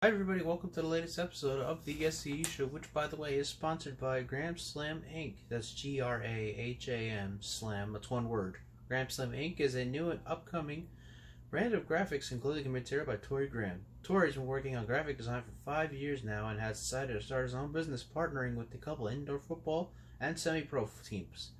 Hi everybody, welcome to the latest episode of the SCU Show, which by the way is sponsored by Graham Slam Inc. That's Graham Slam, that's one word. Graham Slam Inc. is a new and upcoming brand of graphics and clothing material by Tori Graham. Tori's been working on graphic design for 5 years now and has decided to start his own business partnering with a couple indoor football and semi-pro teams.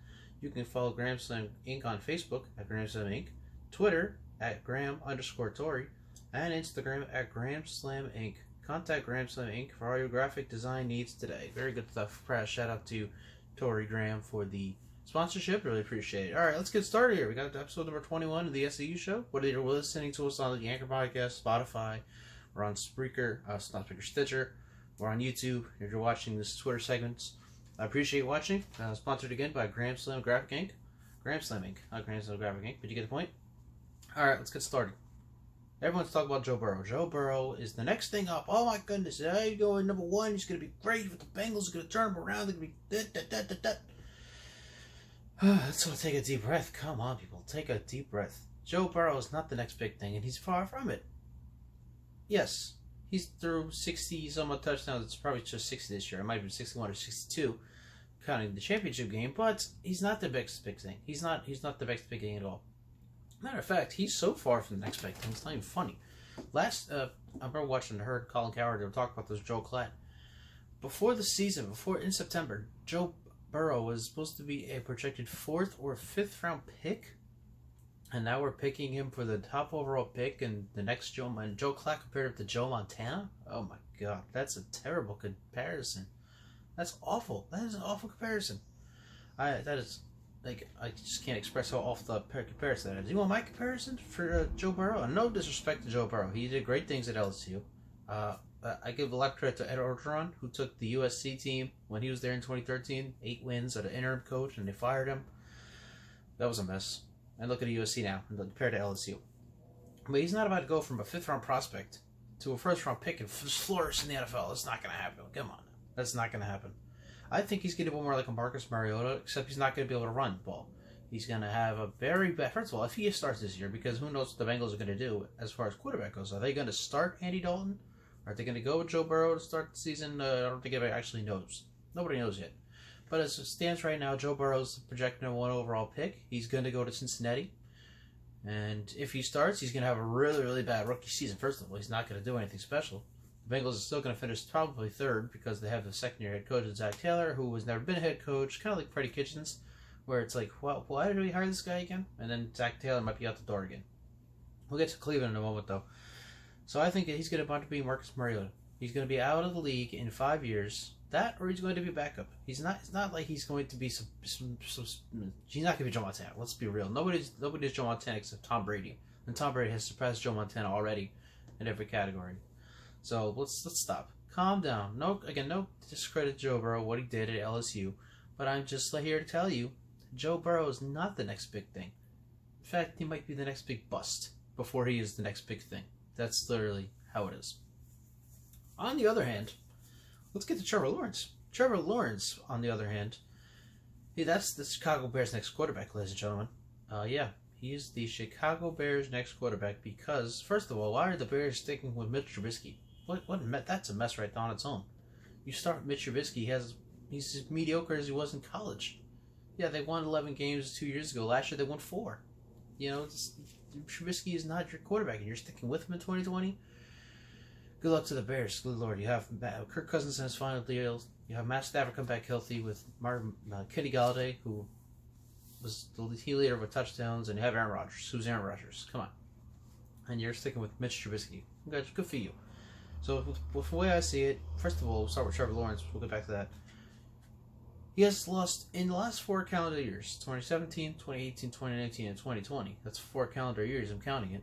You can follow Graham Slam Inc. on Facebook at Graham Slam Inc., Twitter at Graham_Tori, and Instagram at Graham Slam Inc. Contact Graham Slam Inc. for all your graphic design needs today. Very good stuff. Shout out to Tori Graham for the sponsorship. Really appreciate it. Alright, let's get started here. We got episode number 21 of the SCU Show. Whether you're listening to us on the Anchor Podcast, Spotify, we're on Spreaker, Stitcher, we're on YouTube. If you're watching this Twitter segments, I appreciate you watching. Sponsored again by Graham Slam Graphic Inc. Graham Slam Inc. Not Graham Slam Graphic Inc. But you get the point? Alright, let's get started. Everyone's talking about Joe Burrow. Joe Burrow is the next thing up. Oh my goodness. He's going number one. He's going to be great with the Bengals. He's going to turn them around. They're going to be... Let's take a deep breath. Come on, people. Take a deep breath. Joe Burrow is not the next big thing, and he's far from it. Yes, he's through 60-some-odd touchdowns. It's probably just 60 this year. It might be 61 or 62, counting the championship game, but he's not the next big thing. He's not the next big thing at all. Matter of fact, he's so far from the next big thing, it's not even funny. I remember watching and heard Colin Cowherd, they were talking about this Joe Klatt. Before the season, in September, Joe Burrow was supposed to be a projected 4th or 5th round pick. And now we're picking him for the top overall pick and the next Joe Klatt compared to Joe Montana? Oh my god, that's a terrible comparison. That's awful. That is an awful comparison. I just can't express how off the comparison that is. You want my comparison for Joe Burrow? And no disrespect to Joe Burrow. He did great things at LSU. I give a lot of credit to Ed Orgeron, who took the USC team when he was there in 2013. 8 wins at an interim coach, and they fired him. That was a mess. And look at USC now, compared to LSU. But he's not about to go from a 5th-round prospect to a 1st-round pick and flourish in the NFL. That's not going to happen. Come on. That's not going to happen. I think he's going to be more like a Marcus Mariota, except he's not going to be able to run the ball. He's going to have a very bad... First of all, if he starts this year, because who knows what the Bengals are going to do as far as quarterback goes. Are they going to start Andy Dalton? Or are they going to go with Joe Burrow to start the season? I don't think anybody actually knows. Nobody knows yet. But as it stands right now, Joe Burrow's projected a 1 overall pick. He's going to go to Cincinnati. And if he starts, he's going to have a really, really bad rookie season. First of all, he's not going to do anything special. The Bengals are still going to finish probably 3rd because they have the second-year head coach, Zach Taylor, who has never been a head coach, kind of like Freddie Kitchens, where it's like, well, why did we hire this guy again? And then Zach Taylor might be out the door again. We'll get to Cleveland in a moment, though. So I think that he's going to want to be Marcus Mariota. He's going to be out of the league in 5 years. That, or he's going to be backup. It's not like he's going to be he's not going to be Joe Montana. Let's be real. Nobody's Joe Montana except Tom Brady, and Tom Brady has surpassed Joe Montana already in every category. So let's stop. Calm down. No discredit Joe Burrow, what he did at LSU, but I'm just here to tell you, Joe Burrow is not the next big thing. In fact, he might be the next big bust before he is the next big thing. That's literally how it is. On the other hand, let's get to Trevor Lawrence. Trevor Lawrence, on the other hand, that's the Chicago Bears' next quarterback, ladies and gentlemen. Yeah, he's the Chicago Bears' next quarterback because, first of all, why are the Bears sticking with Mitch Trubisky? That's a mess right on its own. You start Mitch Trubisky, he's as mediocre as he was in college. Yeah, they won 11 games 2 years ago. Last year they won 4. You know, Trubisky is not your quarterback, and you're sticking with him in 2020. Good luck to the Bears. Good Lord. You have Kirk Cousins in his final deal. You have Matt Stafford come back healthy with Kenny Galladay, who was the leader with touchdowns, and you have Aaron Rodgers. Who's Aaron Rodgers? Come on. And you're sticking with Mitch Trubisky. Good for you. So, with the way I see it, first of all, we'll start with Trevor Lawrence. We'll get back to that. He has lost in the last 4 calendar years, 2017, 2018, 2019, and 2020. That's 4 calendar years, I'm counting it.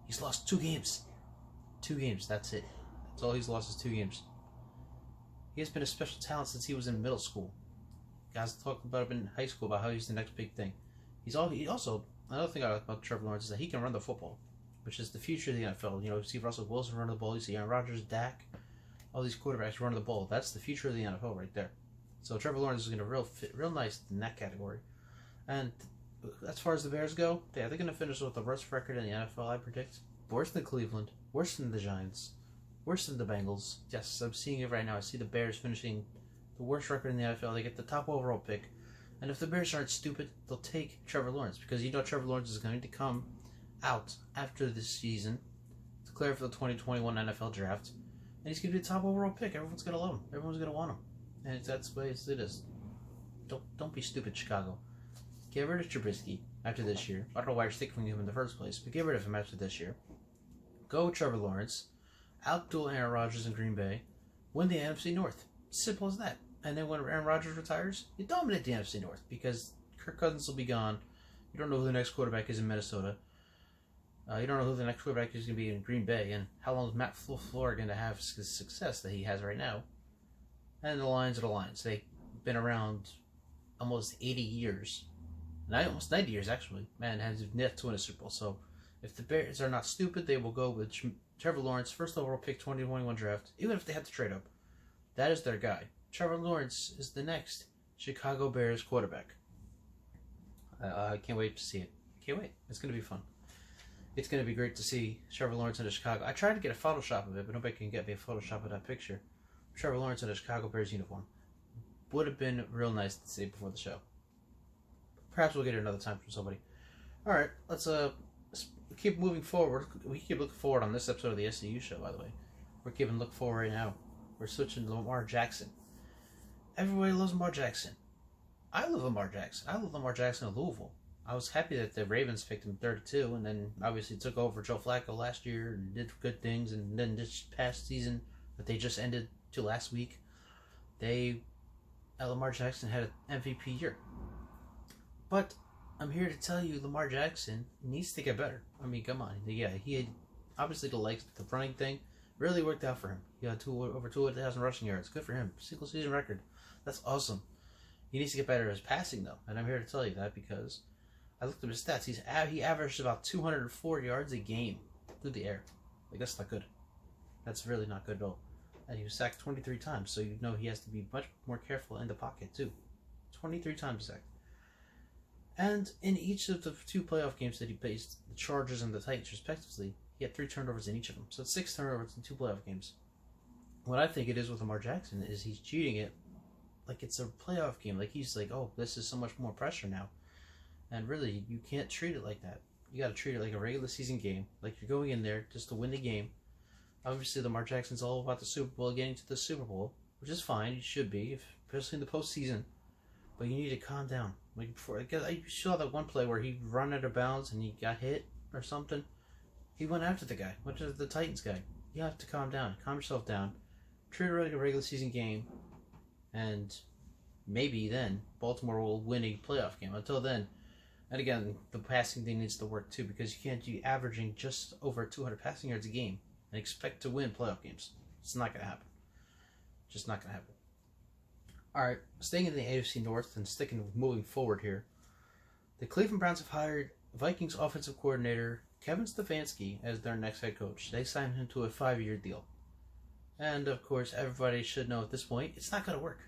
He's lost 2 games. 2 games, that's it. That's all he's lost is 2 games. He has been a special talent since he was in middle school. Guys talk about him in high school about how he's the next big thing. He also, another thing I like about Trevor Lawrence is that he can run the football, which is the future of the NFL. You know, you see Russell Wilson run the ball, you see Aaron Rodgers, Dak, all these quarterbacks running the ball. That's the future of the NFL right there. So Trevor Lawrence is going to fit real nice in that category. And as far as the Bears go, yeah, they're going to finish with the worst record in the NFL, I predict. Worse than Cleveland, worse than the Giants. worse than the Bengals. Yes, I'm seeing it right now. I see the Bears finishing the worst record in the NFL. They get the top overall pick. And if the Bears aren't stupid, they'll take Trevor Lawrence. Because you know Trevor Lawrence is going to come out after this season, declare for the 2021 NFL Draft. And he's going to be the top overall pick. Everyone's going to love him. Everyone's going to want him. And that's the way it is. Don't be stupid, Chicago. Get rid of Trubisky after this year. I don't know why you're sticking with him in the first place, but get rid of him after this year. Go with Trevor Lawrence. Outduel Aaron Rodgers in Green Bay. Win the NFC North. Simple as that. And then when Aaron Rodgers retires, you dominate the NFC North because Kirk Cousins will be gone. You don't know who the next quarterback is in Minnesota. You don't know who the next quarterback is going to be in Green Bay. And how long is Matt LaFleur going to have success that he has right now? And the Lions are the Lions. They've been around almost 80 years. Almost 90 years, actually. Man, has yet to win a Super Bowl. So if the Bears are not stupid, they will go with Trevor Lawrence, first overall pick, 2021 draft, even if they have to trade up. That is their guy. Trevor Lawrence is the next Chicago Bears quarterback. I can't wait to see it. Can't wait. It's going to be fun. It's going to be great to see Trevor Lawrence in the Chicago. I tried to get a Photoshop of it, but nobody can get me a Photoshop of that picture. Trevor Lawrence in the Chicago Bears uniform. Would have been real nice to see before the show. Perhaps we'll get it another time from somebody. Alright, let's keep moving forward. We keep looking forward on this episode of the SCU Show, by the way. We're keeping look forward right now. We're switching to Lamar Jackson. Everybody loves Lamar Jackson. I love Lamar Jackson. I love Lamar Jackson of Louisville. I was happy that the Ravens picked him 32 and then obviously took over Joe Flacco last year and did good things, and then this past season that they just ended to last week, Lamar Jackson had an MVP year. But I'm here to tell you Lamar Jackson needs to get better. I mean, come on. Yeah, he had obviously the running thing really worked out for him. He had over 200,000 rushing yards. Good for him. Single season record. That's awesome. He needs to get better at his passing, though. And I'm here to tell you that because I looked at his stats. He averaged about 204 yards a game through the air. Like, that's not good. That's really not good at all. And he was sacked 23 times, so you know he has to be much more careful in the pocket, too. 23 times sacked. And in each of the 2 playoff games that he faced, the Chargers and the Titans respectively, he had 3 turnovers in each of them. So it's 6 turnovers in 2 playoff games. What I think it is with Lamar Jackson is he's treating it like it's a playoff game. Like he's like, oh, this is so much more pressure now. And really, you can't treat it like that. You got to treat it like a regular season game. Like you're going in there just to win the game. Obviously, Lamar Jackson's all about the Super Bowl, getting to the Super Bowl, which is fine. You should be, especially in the postseason. But you need to calm down. Like before, I saw that one play where he run out of bounds and he got hit or something. He went after the guy, went to the Titans guy. You have to calm down, calm yourself down, treat it like a regular season game, and maybe then Baltimore will win a playoff game. Until then, and again, the passing thing needs to work too, because you can't be averaging just over 200 passing yards a game and expect to win playoff games. It's not going to happen. Just not going to happen. Alright, staying in the AFC North and moving forward here, the Cleveland Browns have hired Vikings offensive coordinator Kevin Stefanski as their next head coach. They signed him to a 5-year deal. And of course, everybody should know at this point, it's not going to work.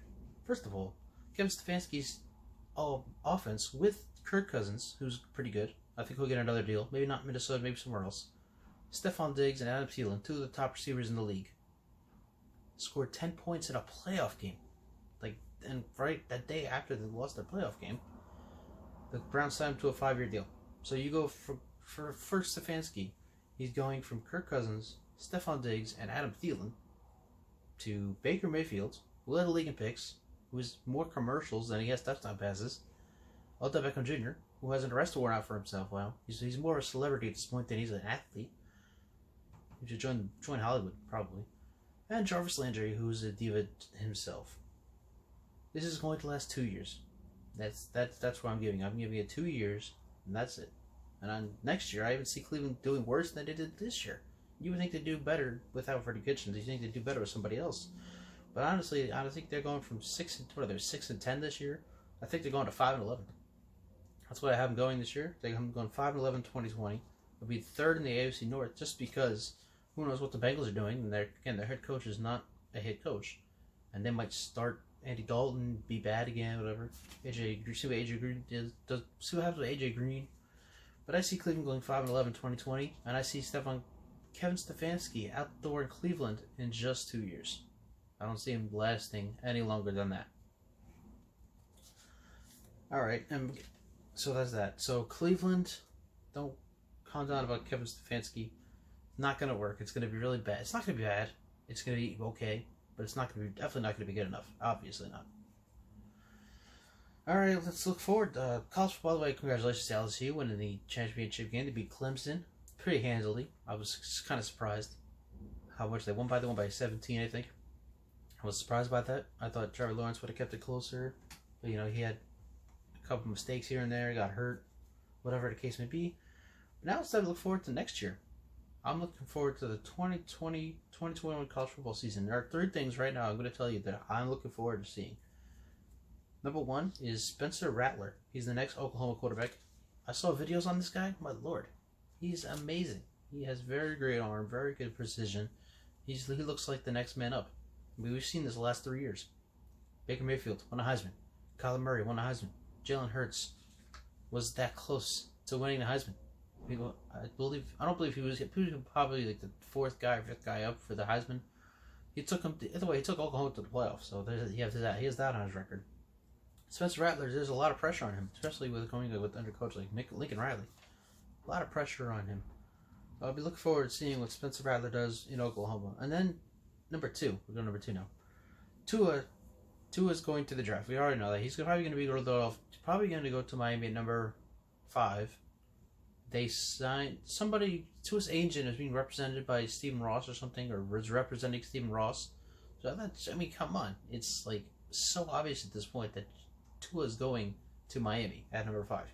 First of all, Kevin Stefanski's offense with Kirk Cousins, who's pretty good. I think he'll get another deal. Maybe not Minnesota, maybe somewhere else. Stephon Diggs and Adam Thielen, 2 of the top receivers in the league, scored 10 points in a playoff game. And right that day after they lost their playoff game, the Browns signed him to a 5-year deal. So you go for Stefanski, he's going from Kirk Cousins, Stephon Diggs, and Adam Thielen to Baker Mayfield, who led the league in picks, who has more commercials than he has touchdown passes, Odell Beckham Jr., who has an arrest warrant out for himself. Wow, he's more of a celebrity at this point than he's an athlete. He should join Hollywood probably, and Jarvis Landry, who's a diva himself. This is going to last 2 years. That's what I'm giving. I'm giving it 2 years, and that's it. And next year, I even see Cleveland doing worse than they did this year. You would think they'd do better without Freddie Kitchens. You think they'd do better with somebody else. But honestly, I don't think they're going from 6-10 this year. I think they're going to 5-11. That's what I have them going this year. I'm going 5-11 2020. They'll be 3rd in the AFC North just because who knows what the Bengals are doing. And their head coach is not a head coach. And they might start Andy Dalton, be bad again, whatever. See what AJ Green see what happens with AJ Green. But I see Cleveland going 5-11 2020, and I see Stephon Kevin Stefanski out the door in Cleveland in just 2 years. I don't see him lasting any longer than that. All right, and so that's that. So Cleveland, don't calm down about Kevin Stefanski. Not going to work. It's going to be really bad. It's not going to be bad. It's going to be okay, but it's not going to be, definitely not going to be good enough. Obviously not. All right, let's look forward. College football, by the way, congratulations to LSU winning the championship game to beat Clemson pretty handily. I was kind of surprised how much they won by. They won by 17, I think. I was surprised by that. I thought Trevor Lawrence would have kept it closer, but he had a couple mistakes here and there. He got hurt, whatever the case may be. But now it's time to look forward to next year. I'm looking forward to the 2020-2021 college football season. There are 3 things right now I'm going to tell you that I'm looking forward to seeing. Number 1 is Spencer Rattler. He's the next Oklahoma quarterback. I saw videos on this guy. My lord. He's amazing. He has very great arm, very good precision. He looks like the next man up. I mean, we've seen this the last 3 years. Baker Mayfield won a Heisman. Kyler Murray won a Heisman. Jalen Hurts was that close to winning the Heisman. I don't believe he was probably like the 4th guy or 5th guy up for the Heisman. He took him either way. He took Oklahoma to the playoffs, so he has that on his record. Spencer Rattler, there's a lot of pressure on him, especially with under coach like Lincoln Riley. A lot of pressure on him. I'll be looking forward to seeing what Spencer Rattler does in Oklahoma. And then number 2, we're going number 2 now. Tua is going to the draft. We already know that he's probably going to go to Miami at number 5. They signed somebody. Tua's agent is being represented by Stephen Ross or something, or is representing Stephen Ross. So come on, it's like so obvious at this point that Tua is going to Miami at number 5.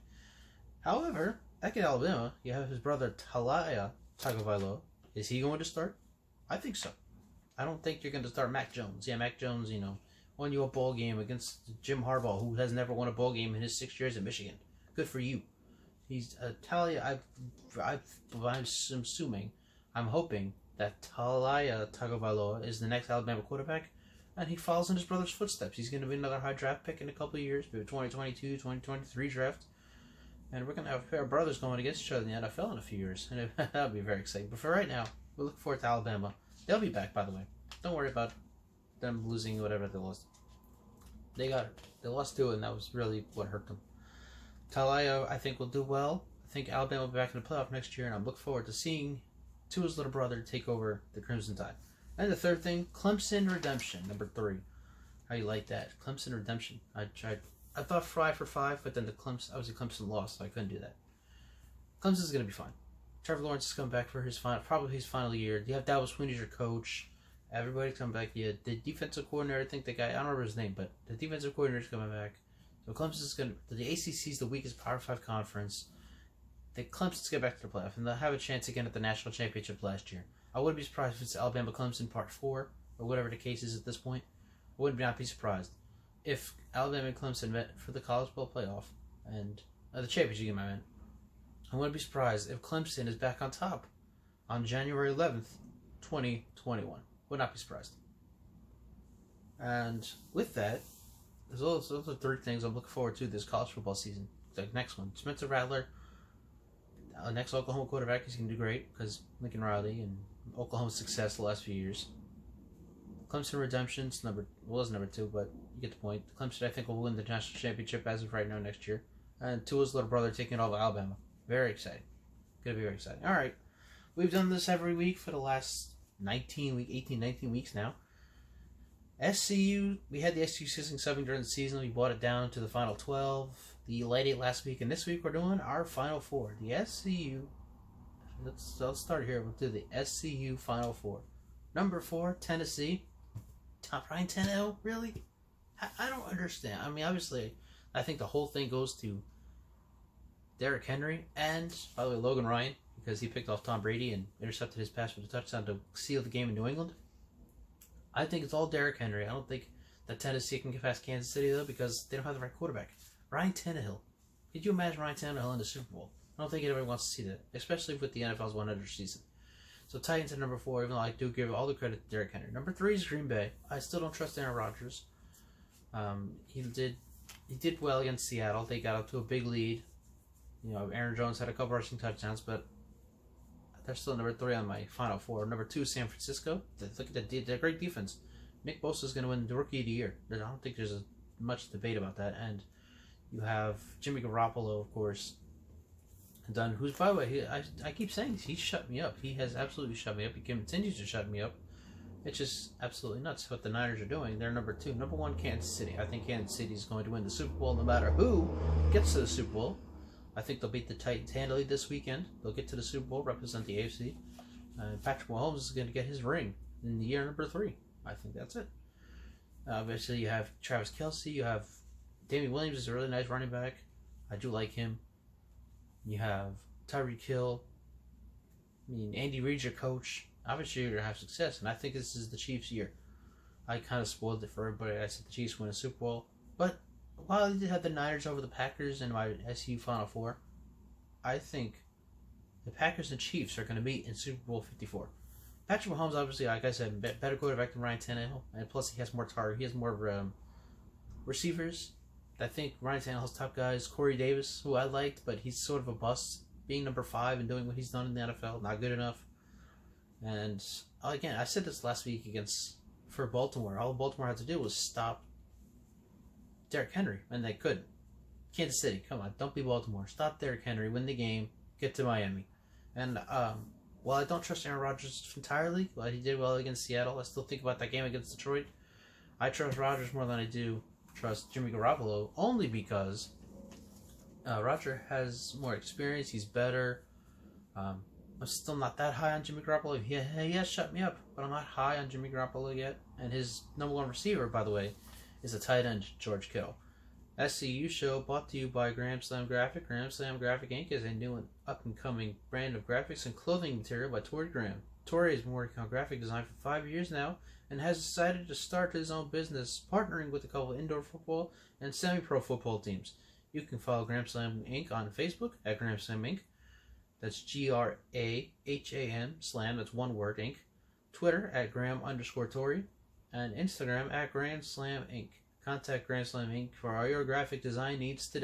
However, back in Alabama, you have his brother Talia Tagovailoa. Is he going to start? I think so. I don't think you're going to start Mac Jones. Yeah, Mac Jones, won you a bowl game against Jim Harbaugh, who has never won a bowl game in his 6 years at Michigan. Good for you. He's Talia. I'm hoping that Talia Tagovailoa is the next Alabama quarterback, and he follows in his brother's footsteps. He's going to be another high draft pick in a couple of years, maybe 2022, 2023 draft. And we're going to have a pair of brothers going against each other in the NFL in a few years. And that'll be very exciting. But for right now, we're looking forward to Alabama. They'll be back, by the way. Don't worry about them losing whatever they lost. They lost to it, and that was really what hurt them. Talia, I think, will do well. I think Alabama will be back in the playoff next year, and I'm looking forward to seeing Tua's little brother take over the Crimson Tide. And the third thing, Clemson Redemption, number 3. How you like that? Clemson Redemption. I thought 5 for 5, but then Clemson lost, so I couldn't do that. Clemson's going to be fine. Trevor Lawrence is coming back for probably his final year. You have Dallas Sweeney as your coach. Everybody's coming back. Yeah, the defensive coordinator, I think the guy, I don't remember his name, but the defensive coordinator is coming back. So Clemson's the ACC is the weakest Power 5 conference. Clemson's get back to the playoff, and they'll have a chance again at the national championship last year. I wouldn't be surprised if it's Alabama Clemson Part 4, or whatever the case is at this point. I would not be surprised if Alabama and Clemson met for the college football playoff, and the championship game, I meant. I wouldn't be surprised if Clemson is back on top on January 11th, 2021. Would not be surprised. And with that, those are 3 things I'm looking forward to this college football season. The next one, Spencer Rattler, next Oklahoma quarterback, he's going to do great because Lincoln Riley and Oklahoma's success the last few years. Clemson Redemption's number 2, but you get the point. Clemson, I think, will win the national championship as of right now next year. And Tua's little brother taking it all to Alabama. Very exciting. Going to be very exciting. All right. We've done this every week for the last 18, 19 weeks now. SCU, we had the SCU season 7 during the season. We brought it down to the final 12. The Elite 8 last week. And this week we're doing our final 4. The SCU. Let's start here. We'll do the SCU final 4. Number 4, Tennessee. Ryan Tannehill? Really? I don't understand. I mean, obviously, I think the whole thing goes to Derrick Henry and, by the way, Logan Ryan, because he picked off Tom Brady and intercepted his pass for the touchdown to seal the game in New England. I think it's all Derrick Henry. I don't think that Tennessee can get past Kansas City, though, because they don't have the right quarterback. Ryan Tannehill. Could you imagine Ryan Tannehill in the Super Bowl? I don't think anybody wants to see that, especially with the NFL's 100 season. So Titans at number 4, even though I do give all the credit to Derrick Henry. Number 3 is Green Bay. I still don't trust Aaron Rodgers. He did well against Seattle. They got up to a big lead. Aaron Jones had a couple rushing touchdowns, but they're still number 3 on my Final Four. Number 2 is San Francisco. Look at the great defense. Nick Bosa is going to win the Rookie of the Year. I don't think there's much debate about that. And you have Jimmy Garoppolo, of course, done. Who's, by the way, I keep saying he's shut me up. He has absolutely shut me up. He continues to shut me up. It's just absolutely nuts what the Niners are doing. They're number 2. Number 1, Kansas City. I think Kansas City is going to win the Super Bowl no matter who gets to the Super Bowl. I think they'll beat the Titans handily this weekend. They'll get to the Super Bowl, represent the AFC. Patrick Mahomes is going to get his ring in the year number 3. I think that's it. Obviously, you have Travis Kelce. You have Damian Williams is a really nice running back. I do like him. You have Tyreek Hill. I mean, Andy Reid's your coach. Obviously, you're going to have success, and I think this is the Chiefs' year. I kind of spoiled it for everybody. I said the Chiefs win a Super Bowl. But while I did have the Niners over the Packers in my SCU Final Four, I think the Packers and Chiefs are going to meet in Super Bowl 54. Patrick Mahomes, obviously, like I said, better quarterback than Ryan Tannehill, and plus he has more target. He has more receivers. I think Ryan Tannehill's top guys, Corey Davis, who I liked, but he's sort of a bust, being number 5 and doing what he's done in the NFL, not good enough. And again, I said this last week for Baltimore. All Baltimore had to do was stop Derrick Henry, and they couldn't. Kansas City, come on, don't be Baltimore. Stop Derrick Henry, win the game, get to Miami. And while I don't trust Aaron Rodgers entirely, while he did well against Seattle, I still think about that game against Detroit. I trust Rodgers more than I do trust Jimmy Garoppolo, only because Rodgers has more experience, he's better. I'm still not that high on Jimmy Garoppolo. He has shut me up, but I'm not high on Jimmy Garoppolo yet. And his number 1 receiver, by the way, is a tight end, George Kittle. SCU Show brought to you by Graham Slam Graphic. Graham Slam Graphic Inc. is a new and up-and-coming brand of graphics and clothing material by Torrey Graham. Torrey has been working on graphic design for 5 years now and has decided to start his own business, partnering with a couple of indoor football and semi-pro football teams. You can follow Graham Slam Inc. on Facebook at Graham Slam Inc. That's GRAHAM Slam, that's one word, Inc. Twitter at Graham_Torrey, and Instagram at Grand Slam Inc. Contact Grand Slam Inc. for all your graphic design needs today.